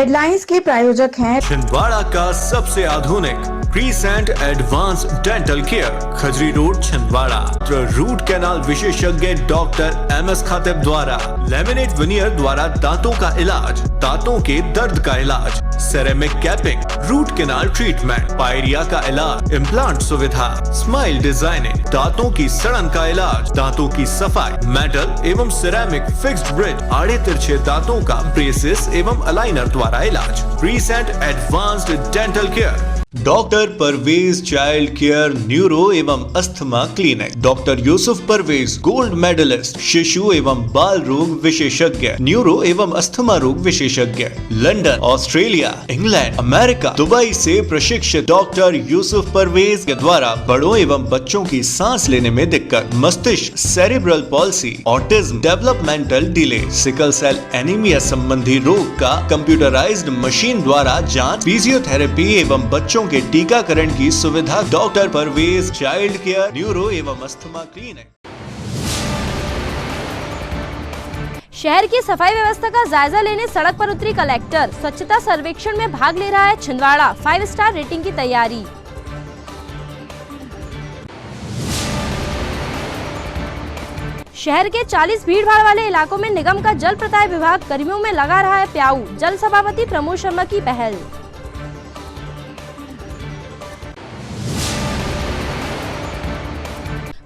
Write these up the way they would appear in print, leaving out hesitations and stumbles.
Headlines के प्रायोजक हैं छिंदवाड़ा का सबसे आधुनिक crescent advance dental care, Khajri road Chhindwara. Root canal विशेषज्ञ डॉक्टर MS खातिब द्वारा लेमिनेट विनियर द्वारा दांतों का इलाज, दांतों के दर्द का इलाज, ceramic capping, root canal treatment, pyorrhoea का इलाज, इम्प्लांट सुविधा, स्माइल डिजाइनिंग, दांतों की सड़न का इलाज, दांतों की सफाई, मेटल एवं सिरेमिक फिक्स्ड ब्रिज, आड़े तिरछे दांतों का ब्रेसेस एवं अलाइनर द्वारा इलाज। Crescent advanced dental care, doctor Parvez child care neuro एवं asthma clinic, doctor Yusuf Parvez gold medalist शिशु एवं बाल रोग विशेषज्ञ, न्यूरो एवं अस्थमा रोग विशेषज्ञ, London, Australia, England, America, Dubai से प्रशिक्षित डॉक्टर यूसुफ परवेज के द्वारा बड़ों एवं बच्चों की सांस लेने में दिक्कत, मस्तिष्क, cerebral palsy, autism, developmental delay, sickle cell anaemia संबंधी रोग का कंप्यूटराइज्ड मशीन द्वारा जांच, फिजियोथेरेपी एवं बच्चों के टीकाकरण की सुविधा। Doctor Parvez child care neuro एवं अस्थमा क्लिनिक। शहर की सफाई व्यवस्था का जायजा लेने सड़क पर उतरी कलेक्टर, स्वच्छता सर्वेक्षण में भाग ले रहा है छिंदवाड़ा, 5 स्टार रेटिंग की तैयारी। शहर के 40 भीड़भाड़ वाले इलाकों में निगम का जल प्रदाय विभाग कर्मियों में लगा रहा है प्याऊ, जल सभापति प्रमोद शर्मा की पहल।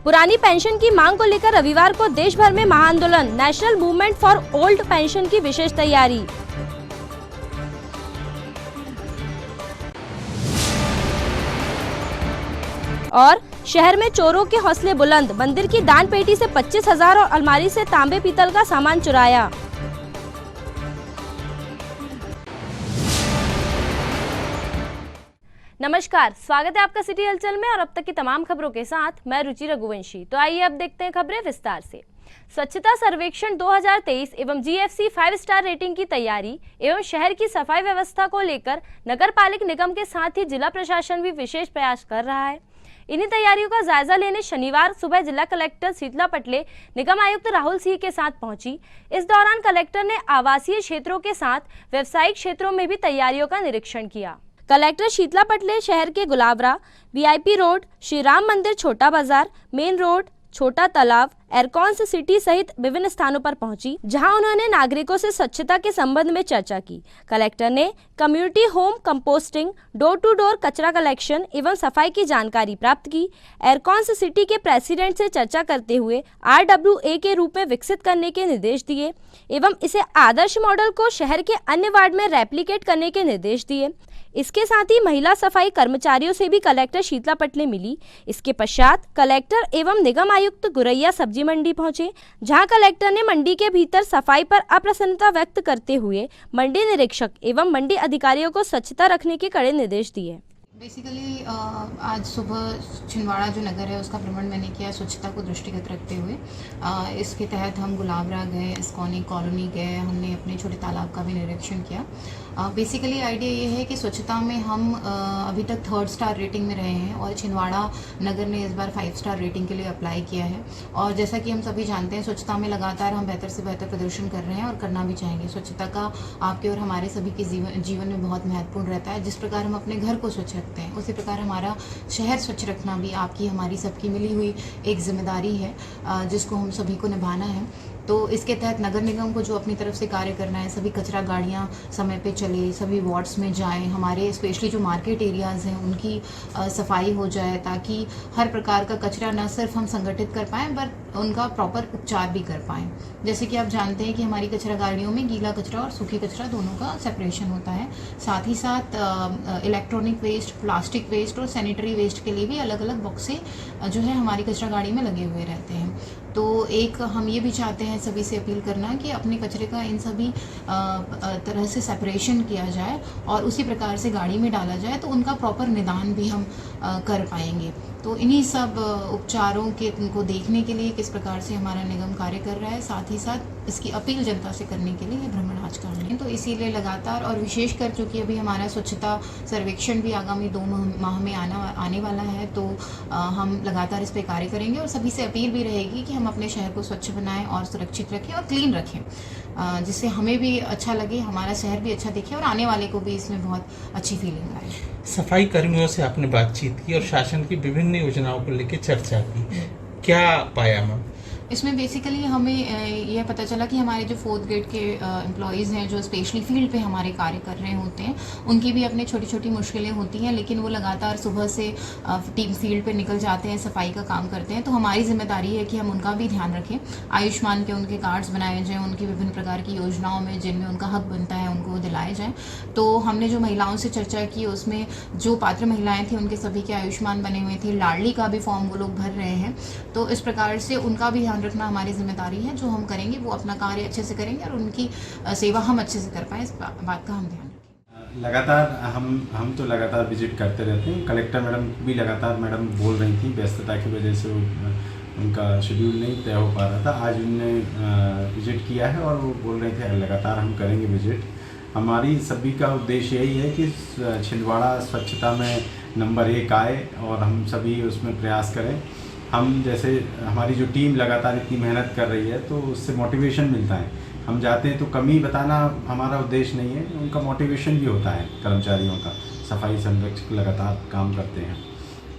पुरानी पेंशन की मांग को लेकर रविवार को देश भर में महाआंदोलन, national movement for old pension की विशेष तैयारी। और शहर में चोरों के हौसले बुलंद, मंदिर की दान पेटी से 25,000 और अलमारी से तांबे पीतल का सामान चुराया। नमस्कार, स्वागत है आपका सिटी हलचल में और अब तक की तमाम खबरों के साथ मैं रुचि रघुवंशी। तो आइए अब देखते हैं खबरें विस्तार से। स्वच्छता सर्वेक्षण 2023 एवं GFC 5 स्टार रेटिंग की तैयारी एवं शहर की सफाई व्यवस्था को लेकर नगर पालिक निगम के साथ ही जिला प्रशासन भी विशेष प्रयास कर रहा है। इन्हीं तैयारियों का जायजा लेने शनिवार सुबह जिला कलेक्टर शीतला पटले निगम आयुक्त राहुल सिंह के साथ पहुंची। इस दौरान कलेक्टर ने आवासीय क्षेत्रों के साथ व्यावसायिक क्षेत्रों में भी तैयारियों का निरीक्षण किया। कलेक्टर शीतला पटले शहर के गुलाबरा, VIP रोड, श्री राम मंदिर छोटा बाजार, मेन रोड, छोटा तालाब, एरकॉन्स सिटी सहित विभिन्न स्थानों पर पहुंची, जहां उन्होंने नागरिकों से स्वच्छता के संबंध में चर्चा की। कलेक्टर ने community home composting, door to door कचरा कलेक्शन एवं सफाई की जानकारी प्राप्त की। एरकॉन्स सिटी के प्रेसिडेंट से चर्चा करते हुए RWA के रूप में विकसित करने के निर्देश दिए एवं इसे आदर्श मॉडल को शहर के अन्य वार्ड में रेप्लिकेट करने के निर्देश दिए। इसके साथ ही महिला सफाई कर्मचारियों से भी कलेक्टर शीतला पटले मिली। इसके पश्चात कलेक्टर एवं निगम आयुक्त गुरैया सब्जी मंडी पहुंचे, जहां कलेक्टर ने मंडी के भीतर सफाई पर अप्रसन्नता व्यक्त करते हुए मंडी निरीक्षक एवं मंडी अधिकारियों को स्वच्छता रखने के कड़े निर्देश दिए। बेसिकली आज सुबह छिंदवाड़ा जो नगर है उसका भ्रमण मैंने किया स्वच्छता को दृष्टिगत रखते हुए। इसके तहत हम गुलाबरा गए, इस्कॉनी कॉलोनी गए, हमने अपने छोटे तालाब का भी निरीक्षण किया। बेसिकली आइडिया ये है कि स्वच्छता में हम अभी तक 3rd स्टार रेटिंग में रहे हैं और छिंदवाड़ा नगर ने इस बार 5 स्टार रेटिंग के लिए अप्लाई किया है। और जैसा कि हम सभी जानते हैं स्वच्छता में लगातार हम बेहतर से बेहतर प्रदर्शन कर रहे हैं और करना भी चाहेंगे। स्वच्छता का आपके और हमारे सभी के जीवन में बहुत महत्वपूर्ण रहता है। जिस प्रकार हम अपने घर को स्वच्छ रखते हैं उसी प्रकार हमारा शहर स्वच्छ रखना भी आपकी हमारी सबकी मिली हुई एक जिम्मेदारी है, जिसको हम सभी को निभाना है। तो इसके तहत नगर निगम को जो अपनी तरफ से कार्य करना है, सभी कचरा गाड़ियाँ समय पे चले, सभी वार्ड्स में जाएं, हमारे स्पेशली जो मार्केट एरियाज़ हैं उनकी सफाई हो जाए, ताकि हर प्रकार का कचरा न सिर्फ हम संगठित कर पाएँ बट उनका प्रॉपर उपचार भी कर पाएँ। जैसे कि आप जानते हैं कि हमारी कचरा गाड़ियों में गीला कचरा और सूखी कचरा दोनों का सेपरेशन होता है। साथ ही साथ इलेक्ट्रॉनिक वेस्ट, प्लास्टिक वेस्ट और सैनिटरी वेस्ट के लिए भी अलग अलग बॉक्से जो है हमारी कचरा गाड़ी में लगे हुए रहते हैं। तो एक हम ये भी चाहते हैं सभी से अपील करना कि अपने कचरे का इन सभी तरह से सेपरेशन किया जाए और उसी प्रकार से गाड़ी में डाला जाए, तो उनका प्रॉपर निदान भी हम कर पाएंगे। तो इन्हीं सब उपचारों के को देखने के लिए किस प्रकार से हमारा निगम कार्य कर रहा है, साथ ही साथ इसकी अपील जनता से करने के लिए ये भ्रमण आज कर रहे हैं। तो इसीलिए लगातार और विशेषकर चूँकि अभी हमारा स्वच्छता सर्वेक्षण भी आगामी 2 माह में आने वाला है, तो हम लगातार इस पर कार्य करेंगे और सभी से अपील भी रहेगी कि हम अपने शहर को स्वच्छ बनाएं और सुरक्षित रखें और क्लीन रखें। जिससे हमें भी अच्छा लगे, हमारा शहर भी अच्छा दिखे और आने वाले को भी इसमें बहुत अच्छी फीलिंग आए। सफाई कर्मियों से आपने बातचीत की और शासन की विभिन्न योजनाओं को लेकर चर्चा की, क्या पाया मैम? इसमें बेसिकली हमें यह पता चला कि हमारे जो 4th ग्रेड के एम्प्लॉयज़ हैं जो स्पेशली फील्ड पे हमारे कार्य कर रहे होते हैं, उनकी भी अपनी छोटी छोटी मुश्किलें होती हैं, लेकिन वो लगातार सुबह से टीम फील्ड पे निकल जाते हैं, सफाई का काम करते हैं। तो हमारी जिम्मेदारी है कि हम उनका भी ध्यान रखें, आयुष्मान के उनके कार्ड्स बनाए जाएँ, उनकी विभिन्न प्रकार की योजनाओं में जिनमें उनका हक बनता है उनको दिलाए जाएँ। तो हमने जो महिलाओं से चर्चा की उसमें जो पात्र महिलाएँ थी उनके सभी के आयुष्मान बने हुए थे, लाडली का भी फॉर्म वो लोग भर रहे हैं। तो इस प्रकार से उनका भी ध्यान रखना हमारी जिम्मेदारी है। जो हम करेंगे वो अपना कार्य अच्छे से करेंगे और उनकी सेवा हम अच्छे से कर पाएँ, इस बात का हम ध्यान रखें। लगातार हम तो लगातार विजिट करते रहते हैं। कलेक्टर मैडम भी लगातार मैडम बोल रही थी, व्यस्तता की वजह से उनका शेड्यूल नहीं तय हो पा रहा था। आज उन्होंने विजिट किया है और वो बोल रहे थे लगातार हम करेंगे विजिट। हमारी सभी का उद्देश्य यही है कि छिंदवाड़ा स्वच्छता में नंबर 1 आए और हम सभी उसमें प्रयास करें। हम जैसे हमारी जो टीम लगातार इतनी मेहनत कर रही है तो उससे मोटिवेशन मिलता है। हम जाते हैं तो कमी बताना हमारा उद्देश्य नहीं है, उनका मोटिवेशन भी होता है कर्मचारियों का। सफाई संरक्षक लगातार काम करते हैं।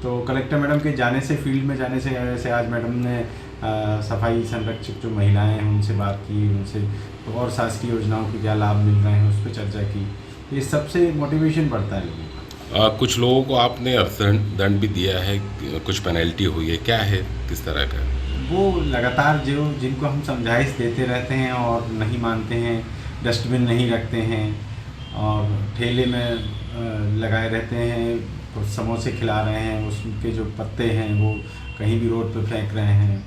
तो कलेक्टर मैडम के जाने से, फील्ड में जाने से, वैसे आज मैडम ने सफाई संरक्षक जो महिलाएं हैं उनसे बात की, उनसे तो और शासकीय योजनाओं के क्या लाभ मिल रहे हैं उस पर चर्चा की। ये सबसे मोटिवेशन बढ़ता है लोगों का। कुछ लोगों को आपने अर्थदंड भी दिया है, कुछ पेनल्टी हुई है, क्या है, किस तरह का? वो लगातार जिनको हम समझाइश देते रहते हैं और नहीं मानते हैं, डस्टबिन नहीं रखते हैं और ठेले में लगाए रहते हैं, तो समोसे खिला रहे हैं, उसके जो पत्ते हैं वो कहीं भी रोड पे फेंक रहे हैं,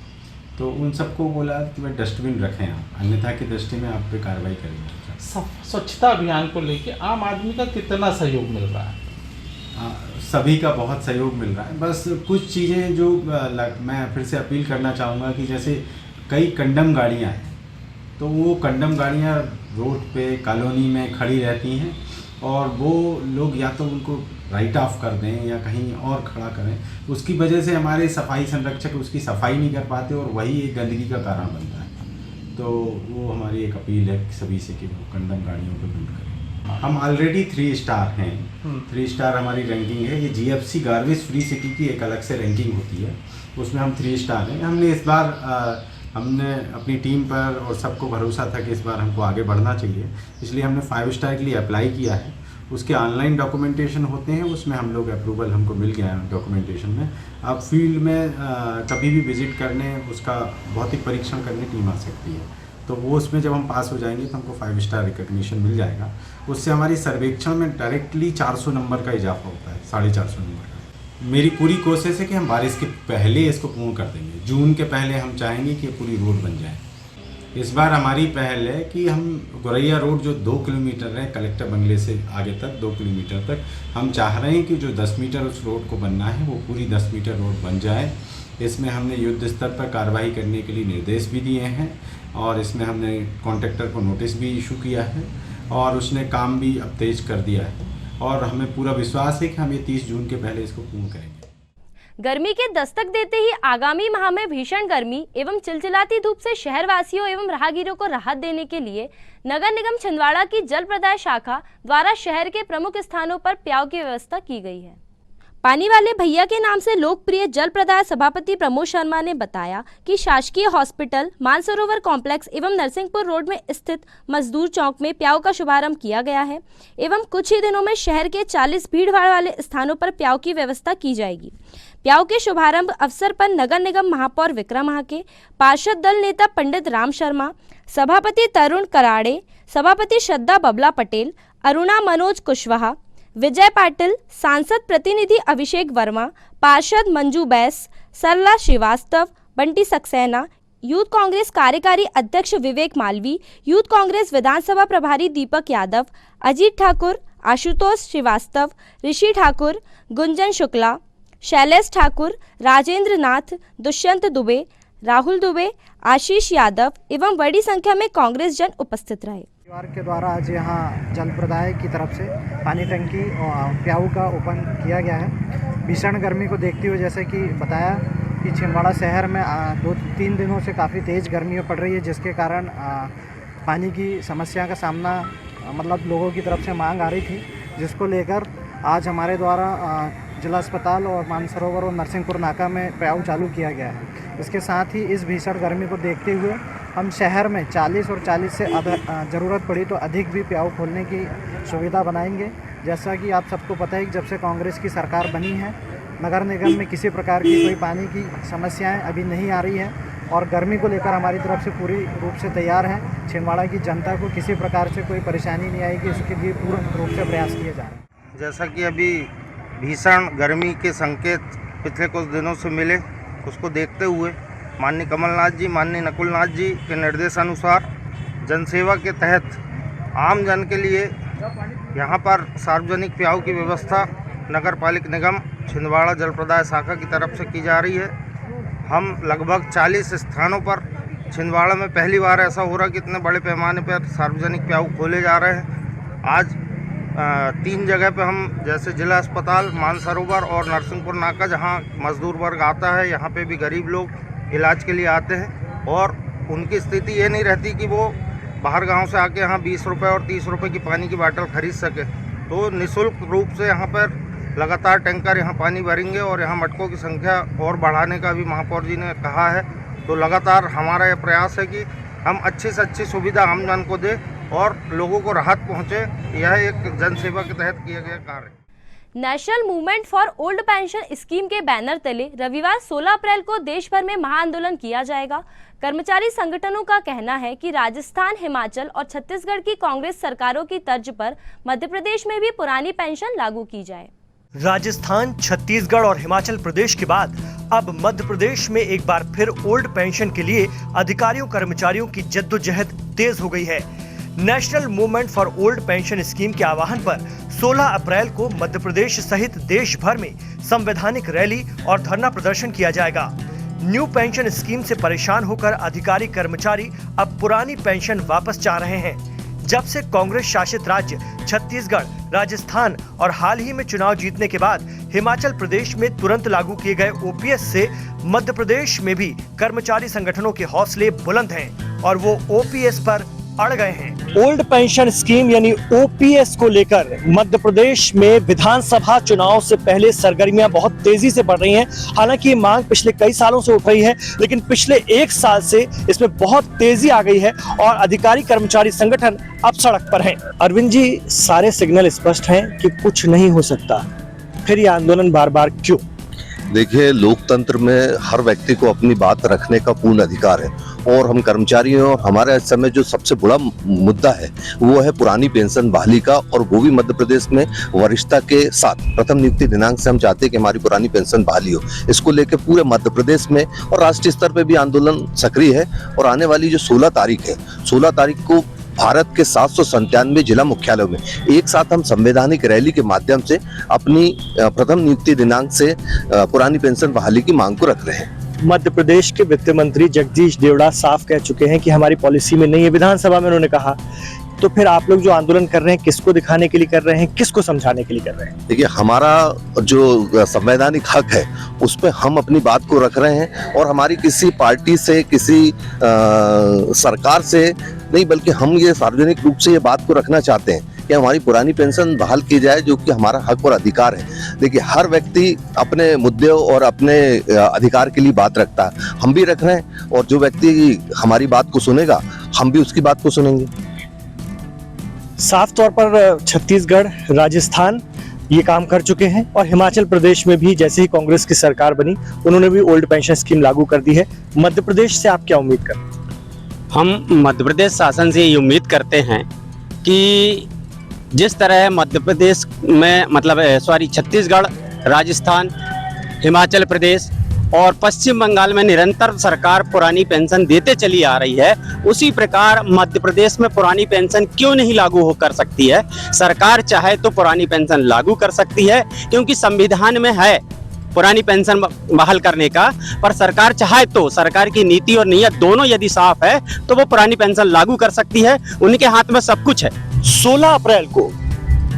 तो उन सबको बोला कि भाई डस्टबिन रखें आप, अन्यथा की दृष्टि में आप पे कार्रवाई करेंगे। स्वच्छता अभियान को लेकर आम आदमी का कितना सहयोग मिल रहा है? सभी का बहुत सहयोग मिल रहा है। बस कुछ चीज़ें जो मैं फिर से अपील करना चाहूँगा कि जैसे कई कंडम गाड़ियाँ हैं, तो वो कंडम गाड़ियाँ रोड पे कॉलोनी में खड़ी रहती हैं और वो लोग या तो उनको राइट ऑफ कर दें या कहीं और खड़ा करें, उसकी वजह से हमारे सफाई संरक्षक उसकी सफाई नहीं कर पाते और वही एक गंदगी का कारण बनता है। तो वो हमारी एक अपील है सभी से कि वो कंडम गाड़ियों को दूर करें। हम ऑलरेडी 3 स्टार हैं, 3 स्टार हमारी रैंकिंग है। ये जीएफसी गार्बेज फ्री सिटी की एक अलग से रैंकिंग होती है, उसमें हम 3 स्टार हैं। हमने इस बार हमने अपनी टीम पर और सबको भरोसा था कि इस बार हमको आगे बढ़ना चाहिए, इसलिए हमने 5 स्टार के लिए अप्लाई किया है। उसके ऑनलाइन डॉक्यूमेंटेशन होते हैं, उसमें हम लोग अप्रूवल हमको मिल गया है डॉक्यूमेंटेशन में। अब फील्ड में कभी भी विजिट करने, उसका भौतिक परीक्षण करने टीम आ सकती है, तो वो उसमें जब हम पास हो जाएंगे तो हमको 5 स्टार रिकग्निशन मिल जाएगा। उससे हमारी सर्वेक्षण में डायरेक्टली 400 नंबर का इजाफा होता है, 450 नंबर का। मेरी पूरी कोशिश है कि हम बारिश के पहले इसको पूर्ण कर देंगे। जून के पहले हम चाहेंगे कि पूरी रोड बन जाए। इस बार हमारी पहल है कि हम गोरैया रोड जो 2 किलोमीटर है कलेक्टर बंगले से आगे तक 2 किलोमीटर तक, हम चाह रहे हैं कि जो 10 मीटर उस रोड को बनना है वो पूरी 10 मीटर रोड बन जाए। इसमें हमने युद्ध स्तर पर कार्रवाई करने के लिए निर्देश भी दिए हैं और इसमें हमने कॉन्ट्रैक्टर को नोटिस भी इशू किया है और उसने काम भी अब तेज कर दिया है और हमें पूरा विश्वास है कि हम ये 30 जून के पहले इसको पूर्ण करेंगे। गर्मी के दस्तक देते ही आगामी माह में भीषण गर्मी एवं चिलचिलाती धूप से शहरवासियों एवं राहगीरों को राहत देने के लिए नगर निगम छिंदवाड़ा की जल प्रदाय शाखा द्वारा शहर के प्रमुख स्थानों पर प्याऊ की व्यवस्था की गई है। पानी वाले भैया के नाम से लोकप्रिय जल प्रदाय सभापति प्रमोद शर्मा ने बताया कि शासकीय हॉस्पिटल, मानसरोवर कॉम्प्लेक्स एवं नरसिंहपुर रोड में स्थित मजदूर चौक में प्याऊ का शुभारंभ किया गया है एवं कुछ ही दिनों में शहर के 40 भीड़भाड़ वाले स्थानों पर प्याऊ की व्यवस्था की जाएगी। प्याऊ के शुभारंभ अवसर पर नगर निगम महापौर विक्रम महाके, पार्षद दल नेता पंडित राम शर्मा, सभापति तरुण कराड़े, सभापति श्रद्धा बबला पटेल, अरुणा मनोज कुशवाहा, विजय पाटिल, सांसद प्रतिनिधि अभिषेक वर्मा, पार्षद मंजू बैस, सरला श्रीवास्तव, बंटी सक्सेना, यूथ कांग्रेस कार्यकारी अध्यक्ष विवेक मालवी, यूथ कांग्रेस विधानसभा प्रभारी दीपक यादव, अजीत ठाकुर, आशुतोष श्रीवास्तव, ऋषि ठाकुर, गुंजन शुक्ला, शैलेश ठाकुर, राजेंद्र नाथ, दुष्यंत दुबे, राहुल दुबे, आशीष यादव एवं बड़ी संख्या में कांग्रेस जन उपस्थित रहे। परिवार के द्वारा आज यहाँ जल प्रदाय की तरफ से पानी टंकी और प्याऊ का ओपन किया गया है। भीषण गर्मी को देखते हुए जैसे कि बताया कि छिंदवाड़ा शहर में 2-3 दिनों से काफ़ी तेज़ गर्मी पड़ रही है, जिसके कारण पानी की समस्या का सामना मतलब लोगों की तरफ से मांग आ रही थी, जिसको लेकर आज हमारे द्वारा जिला अस्पताल और मानसरोवर और नरसिंहपुर नाका में प्याऊ चालू किया गया है। इसके साथ ही इस भीषण गर्मी को देखते हुए हम शहर में 40 और 40 से ज़रूरत पड़ी तो अधिक भी प्याऊ खोलने की सुविधा बनाएंगे। जैसा कि आप सबको पता है कि जब से कांग्रेस की सरकार बनी है, नगर निगम में किसी प्रकार की कोई पानी की समस्याएं अभी नहीं आ रही है और गर्मी को लेकर हमारी तरफ से पूरी रूप से तैयार है। छिंदवाड़ा की जनता को किसी प्रकार से कोई परेशानी नहीं आएगी, इसके लिए पूर्ण रूप से प्रयास किए जा रहे हैं। जैसा कि अभी भीषण गर्मी के संकेत पिछले कुछ दिनों से मिले, उसको देखते हुए माननीय कमलनाथ जी, माननीय नकुलनाथ जी के निर्देशानुसार जनसेवा के तहत आम जन के लिए यहाँ पर सार्वजनिक प्याऊ की व्यवस्था नगर पालिक निगम छिंदवाड़ा जल प्रदाय शाखा की तरफ से की जा रही है। हम लगभग 40 स्थानों पर छिंदवाड़ा में पहली बार ऐसा हो रहा कि इतने बड़े पैमाने पर सार्वजनिक प्याऊ खोले जा रहे हैं। आज 3 जगह पे हम जैसे जिला अस्पताल, मानसरोवर और नरसिंहपुर नाका, जहां मजदूर वर्ग आता है, यहां पे भी गरीब लोग इलाज के लिए आते हैं और उनकी स्थिति ये नहीं रहती कि वो बाहर गांव से आके यहाँ 20 रुपये और 30 रुपये की पानी की बाटल खरीद सके। तो निःशुल्क रूप से यहाँ पर लगातार टैंकर यहाँ पानी भरेंगे और यहाँ मटकों की संख्या और बढ़ाने का भी महापौर जी ने कहा है। तो लगातार हमारा ये प्रयास है कि हम अच्छी से अच्छी सुविधा आम जन को दें और लोगों को राहत पहुंचे। यह एक जनसेवा के तहत किया गया कार्य है। National movement for old pension scheme के बैनर तले रविवार 16 अप्रैल को देश भर में महाआंदोलन किया जाएगा। कर्मचारी संगठनों का कहना है कि राजस्थान, हिमाचल और छत्तीसगढ़ की कांग्रेस सरकारों की तर्ज पर मध्य प्रदेश में भी पुरानी पेंशन लागू की जाए। राजस्थान, छत्तीसगढ़ और हिमाचल प्रदेश के बाद अब मध्य प्रदेश में एक बार फिर ओल्ड पेंशन के लिए अधिकारियों कर्मचारियों की जद्दोजहद तेज हो गई है। National movement for old pension scheme के आह्वान पर 16 अप्रैल को मध्य प्रदेश सहित देश भर में संवैधानिक रैली और धरना प्रदर्शन किया जाएगा। न्यू पेंशन स्कीम से परेशान होकर अधिकारी कर्मचारी अब पुरानी पेंशन वापस चाह रहे हैं। जब से कांग्रेस शासित राज्य छत्तीसगढ़, राजस्थान और हाल ही में चुनाव जीतने के बाद हिमाचल प्रदेश में तुरंत लागू किए गए ओपीएस से मध्य प्रदेश में भी कर्मचारी संगठनों के हौसले बुलंद हैं और वो ओपीएस पर अड़ गए हैं। ओल्ड पेंशन स्कीम यानी ओपीएस को लेकर मध्य प्रदेश में विधानसभा चुनाव से पहले सरगर्मियां बहुत तेजी से बढ़ रही हैं। हालांकि ये मांग पिछले कई सालों से उठ रही है, लेकिन पिछले 1 साल से इसमें बहुत तेजी आ गई है और अधिकारी कर्मचारी संगठन अब सड़क पर हैं। अरविंद जी, सारे सिग्नल स्पष्ट हैं कि कुछ नहीं हो सकता, फिर ये आंदोलन बार बार क्यों? देखिए, लोकतंत्र में हर व्यक्ति को अपनी बात रखने का पूर्ण अधिकार है और हम कर्मचारी हैं और हमारे इस समय जो सबसे बड़ा मुद्दा है वो है पुरानी पेंशन बहाली का, और वो भी मध्य प्रदेश में वरिष्ठता के साथ प्रथम नियुक्ति दिनांक से हम चाहते हैं कि हमारी पुरानी पेंशन बहाली हो। इसको लेकर पूरे मध्य प्रदेश में और राष्ट्रीय स्तर पर भी आंदोलन सक्रिय है और आने वाली जो 16 तारीख है, 16 तारीख को भारत के 797 जिला मुख्यालयों में एक साथ हम संवैधानिक रैली के माध्यम से अपनी प्रथम नियुक्ति दिनांक से पुरानी पेंशन बहाली की मांग को रख रहे हैं। मध्य प्रदेश के वित्त मंत्री जगदीश देवड़ा साफ कह चुके हैं कि हमारी पॉलिसी में नहीं है, विधानसभा में उन्होंने कहा। तो फिर आप लोग जो आंदोलन कर रहे हैं, किसको दिखाने के लिए कर रहे हैं, किसको समझाने के लिए कर रहे हैं? देखिए, हमारा जो संवैधानिक हक है उस पर हम अपनी बात को रख रहे हैं और हमारी किसी पार्टी से, किसी सरकार से नहीं, बल्कि हम ये सार्वजनिक रूप से ये बात को रखना चाहते हैं कि हमारी पुरानी पेंशन बहाल की जाए, जो कि हमारा हक और अधिकार है। देखिए, हर व्यक्ति अपने मुद्दे और अपने अधिकार के लिए बात रखता है, हम भी रख रहे हैं और जो व्यक्ति हमारी बात को सुनेगा हम भी उसकी बात को सुनेंगे। साफ तौर पर छत्तीसगढ़, राजस्थान ये काम कर चुके हैं और हिमाचल प्रदेश में भी जैसे ही कांग्रेस की सरकार बनी उन्होंने भी ओल्ड पेंशन स्कीम लागू कर दी है। मध्य प्रदेश से आप क्या उम्मीद करते हैं? हम मध्य प्रदेश शासन से ये उम्मीद करते हैं कि जिस तरह मध्य प्रदेश में छत्तीसगढ़, राजस्थान, हिमाचल प्रदेश और पश्चिम बंगाल में निरंतर सरकार पुरानी पेंशन देते चली आ रही है, उसी प्रकार मध्य प्रदेश में पुरानी पेंशन क्यों नहीं लागू हो कर सकती है। सरकार चाहे तो पुरानी पेंशन लागू कर सकती है, क्योंकि संविधान में है पुरानी पेंशन बहाल करने का, पर सरकार चाहे तो, सरकार की नीति और नीयत दोनों यदि साफ है तो वो पुरानी पेंशन लागू कर सकती है। उनके हाथ में सब कुछ है। 16 अप्रैल को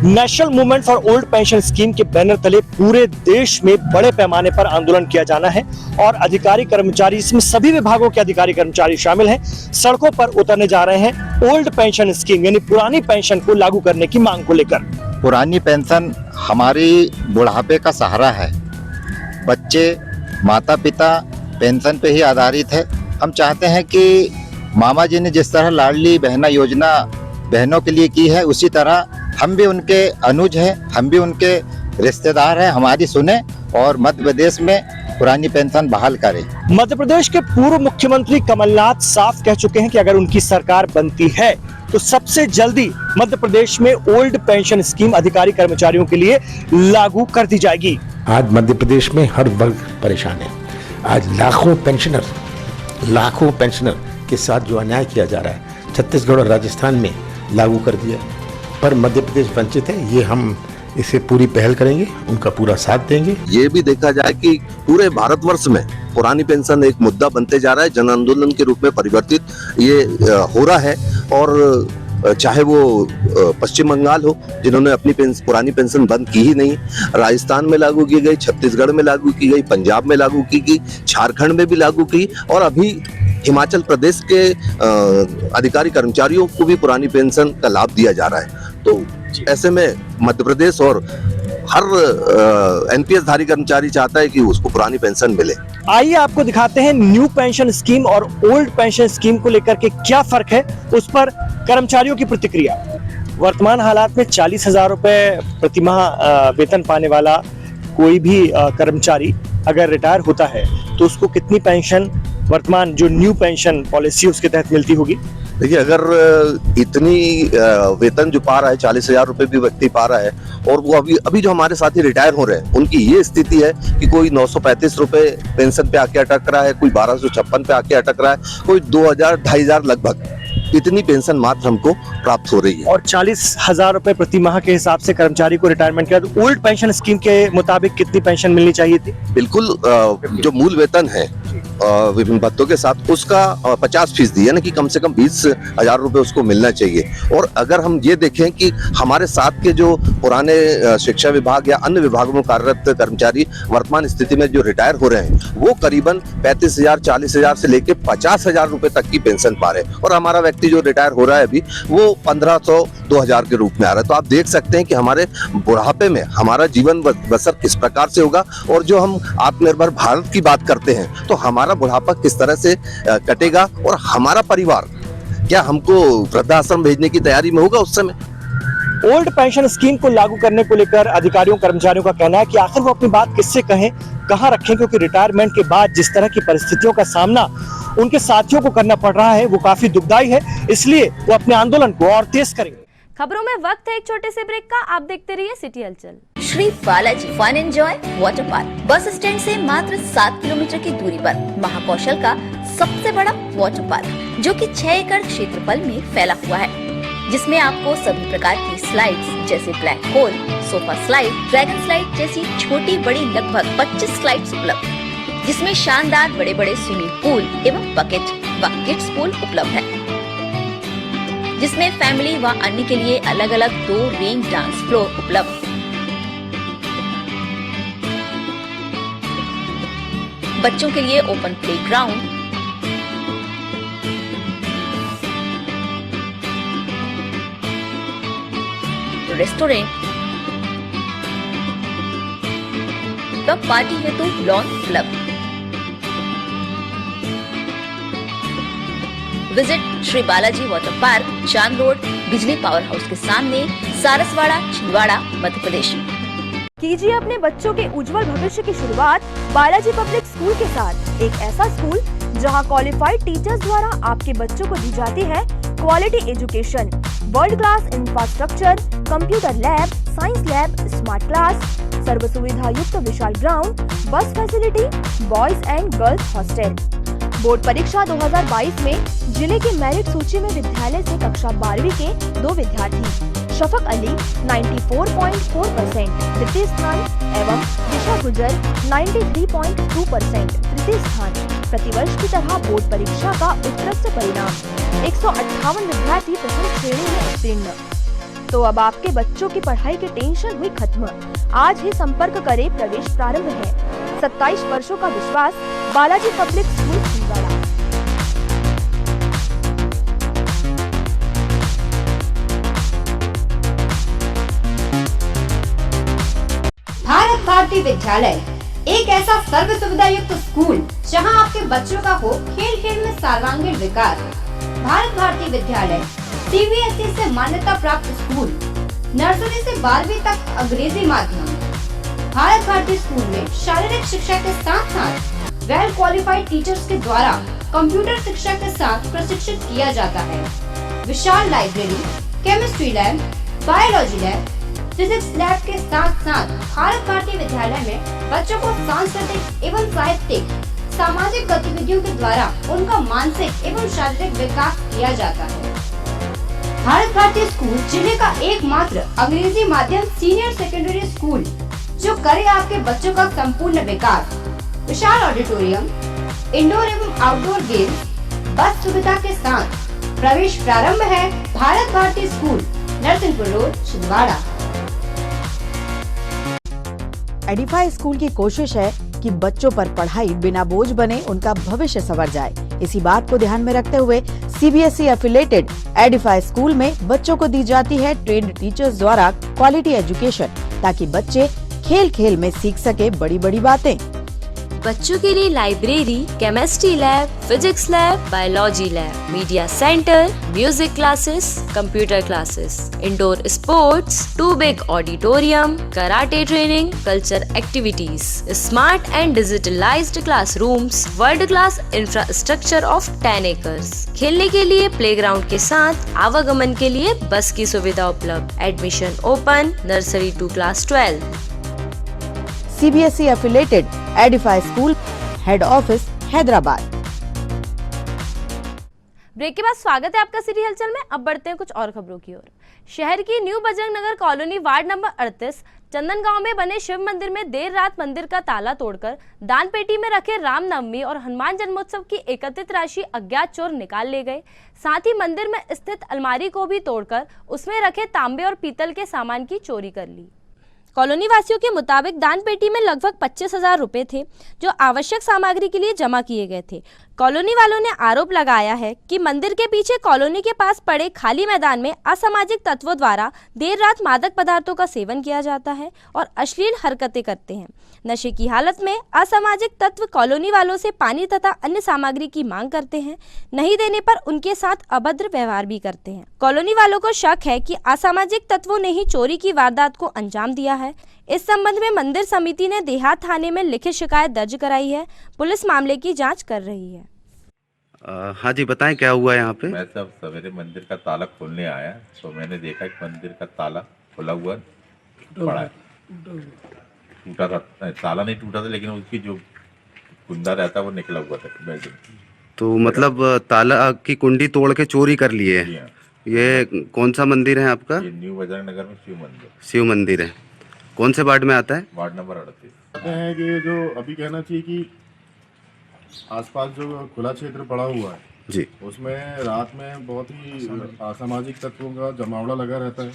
national movement for old pension scheme के बैनर तले पूरे देश में बड़े पैमाने पर आंदोलन किया जाना है और अधिकारी कर्मचारी, इसमें सभी विभागों के अधिकारी कर्मचारी शामिल हैं, सड़कों पर उतरने जा रहे हैं ओल्ड पेंशन स्कीम यानी पुरानी पेंशन को लागू करने की मांग को लेकर। पुरानी पेंशन हमारी बुढ़ापे का सहारा है। बच्चे, माता पिता पेंशन पे ही आधारित है। हम चाहते हैं कि मामा जी ने जिस तरह लाडली बहना योजना बहनों के लिए की है, उसी तरह हम भी उनके अनुज हैं, हम भी उनके रिश्तेदार हैं, हमारी सुने और मध्य प्रदेश में पुरानी पेंशन बहाल करें। मध्य प्रदेश के पूर्व मुख्यमंत्री कमलनाथ साफ कह चुके हैं कि अगर उनकी सरकार बनती है तो सबसे जल्दी मध्य प्रदेश में ओल्ड पेंशन स्कीम अधिकारी कर्मचारियों के लिए लागू कर दी जाएगी। आज मध्य प्रदेश में हर वर्ग परेशान है। आज लाखों पेंशनर के साथ जो अन्याय किया जा रहा है, छत्तीसगढ़ और राजस्थान में लागू कर दिया, पर मध्य प्रदेश वंचित है। ये हम इसे पूरी पहल करेंगे, उनका पूरा साथ देंगे। ये भी देखा जाए कि पूरे भारतवर्ष में पुरानी पेंशन एक मुद्दा बनते जा रहा है, जन आंदोलन के रूप में परिवर्तित ये हो रहा है। और चाहे वो पश्चिम बंगाल हो, जिन्होंने अपनी पुरानी पेंशन बंद की ही नहीं, राजस्थान में लागू की गई, छत्तीसगढ़ में लागू की गई, पंजाब में लागू की गई, झारखंड में भी लागू की, और अभी हिमाचल प्रदेश के अधिकारी कर्मचारियों को भी पुरानी पेंशन का लाभ दिया जा रहा है। तो ऐसे में मध्य प्रदेश और हर एनपीएस धारी कर्मचारी चाहता है कि उसको पुरानी पेंशन मिले। आइए आपको दिखाते हैं न्यू पेंशन स्कीम और ओल्ड पेंशन स्कीम को लेकर के क्या फर्क है, उस पर कर्मचारियों की प्रतिक्रिया। वर्तमान हालात में 40,000 रुपए प्रतिमाह वेतन पाने वाला कोई भी कर्मचारी अगर रिटायर होता है तो उसको कितनी पेंशन वर्तमान जो न्यू पेंशन पॉलिसी उसके तहत मिलती होगी? देखिए, अगर इतनी वेतन जो पा रहा है, 40,000 रुपए भी व्यक्ति पा रहा है, और वो अभी जो हमारे साथी रिटायर हो रहे हैं, उनकी ये स्थिति है कि कोई 935 रुपए पेंशन पे आके अटक रहा है, कोई 1256 पे आके अटक रहा है, कोई 2,000 2,500 लगभग इतनी पेंशन मात्र हमको प्राप्त हो रही है। और 40,000 रुपए प्रति माह के हिसाब से कर्मचारी को रिटायरमेंट के बाद ओल्ड पेंशन स्कीम के मुताबिक कितनी पेंशन मिलनी चाहिए थी? बिल्कुल, जो मूल वेतन है विभिन्न भत्तों के साथ, उसका 50% यानी कि कम से कम 20,000 रुपए उसको मिलना चाहिए। और अगर हम ये देखें कि हमारे साथ के जो पुराने शिक्षा विभाग या अन्य विभागों में कार्यरत कर्मचारी वर्तमान स्थिति में जो रिटायर हो रहे हैं, वो करीबन 35,000 40,000 से लेके 50,000 रुपए तक की पेंशन पा रहे हैं। और हमारा व्यक्ति जो रिटायर हो रहा है अभी, वो 1,500 2,000 के रूप में आ रहा है। तो आप देख सकते हैं कि हमारे बुढ़ापे में हमारा जीवन बसर किस प्रकार से होगा। और जो हम आत्मनिर्भर भारत की बात करते हैं, तो हमारा बुढ़ापा किस तरह से कटेगा, और हमारा परिवार क्या हमको वृद्धाश्रम भेजने की तैयारी में होगा उस समय। ओल्ड पेंशन स्कीम को लागू करने को लेकर अधिकारियों कर्मचारियों का कहना है कि आखिर वो अपनी बात किससे कहें, कहां रखें, क्योंकि रिटायरमेंट के बाद जिस तरह की परिस्थितियों का सामना उनके साथियों को करना पड़ रहा है वो काफी दुखदायी है, इसलिए वो अपने आंदोलन को और तेज करेंगे। खबरों में वक्त है एक छोटे से ब्रेक का, आप देखते रहिए सिटी हलचल। Shri Balaji fun enjoy water park bus stand से मात्र 7 किलोमीटर की दूरी पर महाकौशल का सबसे बड़ा वाटर पार्क, जो कि 6 एकड़ क्षेत्रफल में फैला हुआ है, जिसमें आपको सभी प्रकार की स्लाइड्स जैसे black hole, sofa slide, dragon slide जैसी छोटी बड़ी लगभग 25 स्लाइड्स उपलब्ध, जिसमें शानदार बड़े बड़े स्विमिंग पूल एवं बकेट व किड्स पूल उपलब्ध है, जिसमें फैमिली व अन्य के लिए अलग अलग 2 रेन डांस फ्लोर उपलब्ध। बच्चों के लिए ओपन प्लेग्राउंड, रेस्टोरेंट व पार्टी हेतु लॉन उपलब्ध। Visit Shri Balaji water park, चांद रोड, बिजली पावर हाउस के सामने, सारसवाड़ा, छिंदवाड़ा, मध्य प्रदेश। कीजिए अपने बच्चों के उज्जवल भविष्य की शुरुआत बालाजी पब्लिक स्कूल के साथ। एक ऐसा स्कूल जहां क्वालिफाइड टीचर्स द्वारा आपके बच्चों को दी जाती है quality education, world class infrastructure, computer lab, science lab, smart class, सर्व सुविधा युक्त विशाल ground, bus facility, boys and girls hostel. Board परीक्षा 2022 में जिले की मेरिट सूची में विद्यालय से कक्षा 12वीं के 2 विद्यार्थी शफक अली 94.4% तृतीय स्थान एवं दिशा गुजर 93.2% तृतीय स्थान। प्रतिवर्ष की तरह बोर्ड परीक्षा का उत्कृष्ट परिणाम 158 विद्यार्थी प्रथम श्रेणी में उत्तीर्ण। तो अब आपके बच्चों की पढ़ाई की टेंशन हुई खत्म। आज ही संपर्क करें, प्रवेश प्रारंभ है। 27 वर्षों का विश्वास, बालाजी पब्लिक स्कूल छिंदवाड़ा। भारत भारती विद्यालय एक ऐसा सर्व सुविधा युक्त स्कूल जहां आपके बच्चों का हो खेल खेल में सर्वांगीण विकास। भारत भारती विद्यालय CBSE से मान्यता प्राप्त स्कूल, नर्सरी से 12वीं तक अंग्रेजी माध्यम। भारत भारती स्कूल में शारीरिक शिक्षा के साथ साथ वेल क्वालिफाइड टीचर्स के द्वारा कंप्यूटर शिक्षा के साथ प्रशिक्षित किया जाता है। विशाल library, chemistry lab, biology lab, physics lab के साथ साथ भारत भारती विद्यालय में बच्चों को सांस्कृतिक एवं साहित्यिक सामाजिक गतिविधियों के द्वारा उनका मानसिक एवं शारीरिक विकास किया जाता है। भारत भारती स्कूल जिले का एकमात्र अंग्रेजी माध्यम सीनियर सेकेंडरी स्कूल जो करे आपके बच्चों का संपूर्ण विकास। विशाल ऑडिटोरियम, इंडोर एवं आउटडोर गेम्स, बस सुविधा के साथ प्रवेश प्रारंभ है। Bharat Bharati school, Narsinghpur road, Chhindwara. Edify school की कोशिश है कि बच्चों पर पढ़ाई बिना बोझ बने उनका भविष्य संवर जाए। इसी बात को ध्यान में रखते हुए CBSE एफिलेटेड एडिफाई स्कूल में बच्चों को दी जाती है ट्रेन्ड टीचर्स द्वारा क्वालिटी एजुकेशन, ताकि बच्चे खेल खेल में सीख सके बड़ी बड़ी बातें। बच्चों के लिए library, chemistry lab, physics lab, biology lab, media centre, music classes, computer classes, indoor sports, 2 big auditorium, karate training, culture activities, smart and digitalised classrooms, world class infrastructure of 10 acres. खेलने के लिए प्लेग्राउंड के साथ आवागमन के लिए बस की सुविधा उपलब्ध। Admission open, nursery to class 12। CBSE affiliated Edify school, head office Hyderabad. Break के बाद स्वागत है आपका सिटी हलचल में। अब बढ़ते हैं कुछ और खबरों की ओर। शहर की new Bajrang Nagar colony ward number 38 चंदन गांव में बने शिव मंदिर में देर रात मंदिर का ताला तोड़कर दान पेटी में रखे रामनवमी और हनुमान जन्मोत्सव की एकत्रित राशि अज्ञात चोर निकाल ले गए। साथ ही मंदिर में स्थित अलमारी को भी तोड़कर उसमें रखे तांबे और पीतल के सामान की चोरी कर ली। कॉलोनी वासियों के मुताबिक दान पेटी में लगभग 25,000 रुपए थे जो आवश्यक सामग्री के लिए जमा किए गए थे। कॉलोनी वालों ने आरोप लगाया है कि मंदिर के पीछे कॉलोनी के पास पड़े खाली मैदान में असामाजिक तत्वों द्वारा देर रात मादक पदार्थों का सेवन किया जाता है और अश्लील हरकतें करते हैं। नशे की हालत में असामाजिक तत्व कॉलोनी वालों से पानी तथा अन्य सामग्री की मांग करते हैं, नहीं देने पर उनके साथ अभद्र व्यवहार भी करते हैं। कॉलोनी वालों को शक है कि असामाजिक तत्वों ने ही चोरी की वारदात को अंजाम दिया है। इस संबंध में मंदिर समिति ने देहात थाने में लिखित शिकायत दर्ज कराई है। पुलिस मामले की जांच कर रही है। हाँ जी, बताएं क्या हुआ यहाँ पे। मैं सब सवेरे मंदिर का ताला खोलने आया तो मैंने देखा कि मंदिर का ताला खुला हुआ पड़ा है। टूटा था, ताला नहीं टूटा था लेकिन उसकी जो कुंदा रहता है वो निकला हुआ था। तो मतलब ताला की कुंडी तोड़ के चोरी कर लिए है। ये कौन सा मंदिर है आपका? ये न्यू बजरंग नगर में शिव मंदिर। शिव मंदिर है। कौन से वार्ड में आता है? वार्ड नंबर 38 है कि जो अभी कहना चाहिए कि आसपास जो खुला क्षेत्र पड़ा हुआ है जी, उसमें रात में बहुत ही असामाजिक तत्वों का जमावड़ा लगा रहता है,